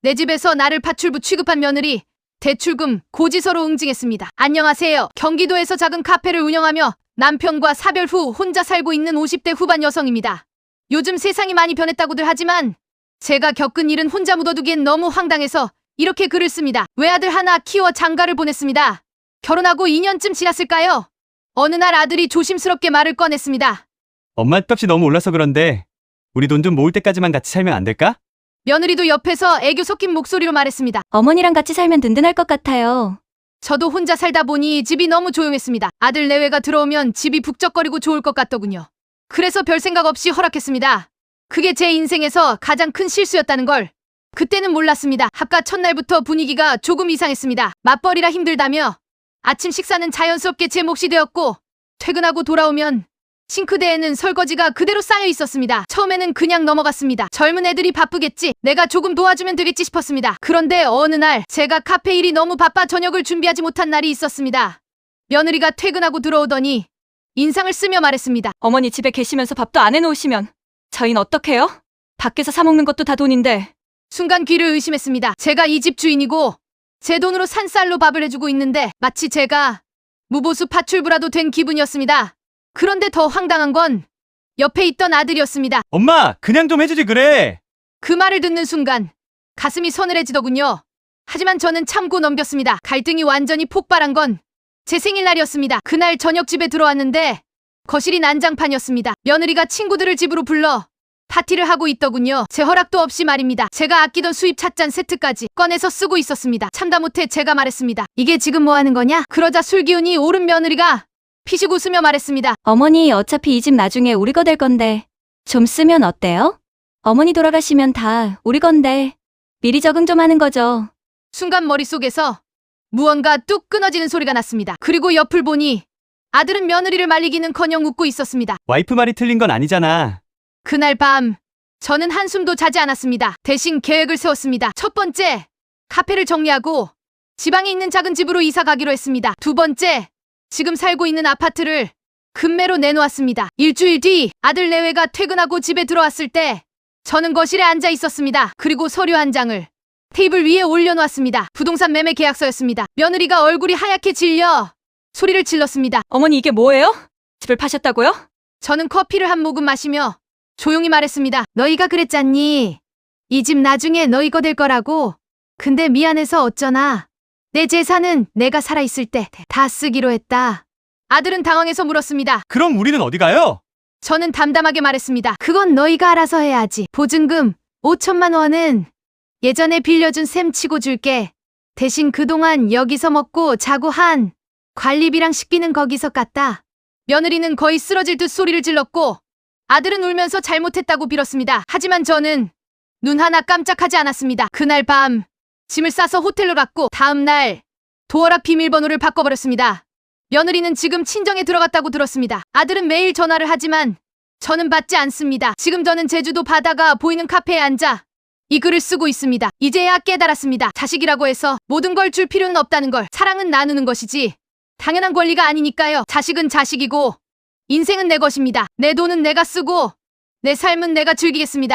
내 집에서 나를 파출부 취급한 며느리, 대출금 고지서로 응징했습니다. 안녕하세요. 경기도에서 작은 카페를 운영하며 남편과 사별 후 혼자 살고 있는 50대 후반 여성입니다. 요즘 세상이 많이 변했다고들 하지만 제가 겪은 일은 혼자 묻어두기엔 너무 황당해서 이렇게 글을 씁니다. 외아들 하나 키워 장가를 보냈습니다. 결혼하고 2년쯤 지났을까요? 어느 날 아들이 조심스럽게 말을 꺼냈습니다. 엄마 값이 너무 올라서 그런데 우리 돈 좀 모을 때까지만 같이 살면 안 될까? 며느리도 옆에서 애교 섞인 목소리로 말했습니다. 어머니랑 같이 살면 든든할 것 같아요. 저도 혼자 살다 보니 집이 너무 조용했습니다. 아들 내외가 들어오면 집이 북적거리고 좋을 것 같더군요. 그래서 별 생각 없이 허락했습니다. 그게 제 인생에서 가장 큰 실수였다는 걸 그때는 몰랐습니다. 합가 첫날부터 분위기가 조금 이상했습니다. 맞벌이라 힘들다며 아침 식사는 자연스럽게 제 몫이 되었고 퇴근하고 돌아오면 싱크대에는 설거지가 그대로 쌓여 있었습니다. 처음에는 그냥 넘어갔습니다. 젊은 애들이 바쁘겠지, 내가 조금 도와주면 되겠지 싶었습니다. 그런데 어느 날 제가 카페 일이 너무 바빠 저녁을 준비하지 못한 날이 있었습니다. 며느리가 퇴근하고 들어오더니 인상을 쓰며 말했습니다. 어머니 집에 계시면서 밥도 안 해놓으시면 저희는 어떡해요? 밖에서 사 먹는 것도 다 돈인데. 순간 귀를 의심했습니다. 제가 이 집 주인이고 제 돈으로 산 쌀로 밥을 해주고 있는데 마치 제가 무보수 파출부라도 된 기분이었습니다. 그런데 더 황당한 건 옆에 있던 아들이었습니다. 엄마, 그냥 좀 해주지 그래. 그 말을 듣는 순간 가슴이 서늘해지더군요. 하지만 저는 참고 넘겼습니다. 갈등이 완전히 폭발한 건 제 생일날이었습니다. 그날 저녁 집에 들어왔는데 거실이 난장판이었습니다. 며느리가 친구들을 집으로 불러 파티를 하고 있더군요. 제 허락도 없이 말입니다. 제가 아끼던 수입 찻잔 세트까지 꺼내서 쓰고 있었습니다. 참다 못해 제가 말했습니다. 이게 지금 뭐 하는 거냐? 그러자 술기운이 오른 며느리가 피식 웃으며 말했습니다. 어머니 어차피 이 집 나중에 우리 거 될 건데 좀 쓰면 어때요? 어머니 돌아가시면 다 우리 건데 미리 적응 좀 하는 거죠. 순간 머릿속에서 무언가 뚝 끊어지는 소리가 났습니다. 그리고 옆을 보니 아들은 며느리를 말리기는커녕 웃고 있었습니다. 와이프 말이 틀린 건 아니잖아. 그날 밤 저는 한숨도 자지 않았습니다. 대신 계획을 세웠습니다. 첫 번째, 카페를 정리하고 지방에 있는 작은 집으로 이사 가기로 했습니다. 두 번째, 지금 살고 있는 아파트를 급매로 내놓았습니다. 일주일 뒤 아들 내외가 퇴근하고 집에 들어왔을 때 저는 거실에 앉아 있었습니다. 그리고 서류 한 장을 테이블 위에 올려놓았습니다. 부동산 매매 계약서였습니다. 며느리가 얼굴이 하얗게 질려 소리를 질렀습니다. 어머니 이게 뭐예요? 집을 파셨다고요? 저는 커피를 한 모금 마시며 조용히 말했습니다. 너희가 그랬잖니. 이 집 나중에 너희 거 될 거라고. 근데 미안해서 어쩌나. 내 재산은 내가 살아있을 때 다 쓰기로 했다. 아들은 당황해서 물었습니다. 그럼 우리는 어디 가요? 저는 담담하게 말했습니다. 그건 너희가 알아서 해야지. 보증금 5천만 원은 예전에 빌려준 셈 치고 줄게. 대신 그동안 여기서 먹고 자고 한 관리비랑 식비는 거기서 깠다. 며느리는 거의 쓰러질 듯 소리를 질렀고 아들은 울면서 잘못했다고 빌었습니다. 하지만 저는 눈 하나 깜짝하지 않았습니다. 그날 밤 짐을 싸서 호텔로 갔고 다음 날 도어락 비밀번호를 바꿔버렸습니다. 며느리는 지금 친정에 들어갔다고 들었습니다. 아들은 매일 전화를 하지만 저는 받지 않습니다. 지금 저는 제주도 바다가 보이는 카페에 앉아 이 글을 쓰고 있습니다. 이제야 깨달았습니다. 자식이라고 해서 모든 걸 줄 필요는 없다는 걸. 사랑은 나누는 것이지 당연한 권리가 아니니까요. 자식은 자식이고 인생은 내 것입니다. 내 돈은 내가 쓰고 내 삶은 내가 즐기겠습니다.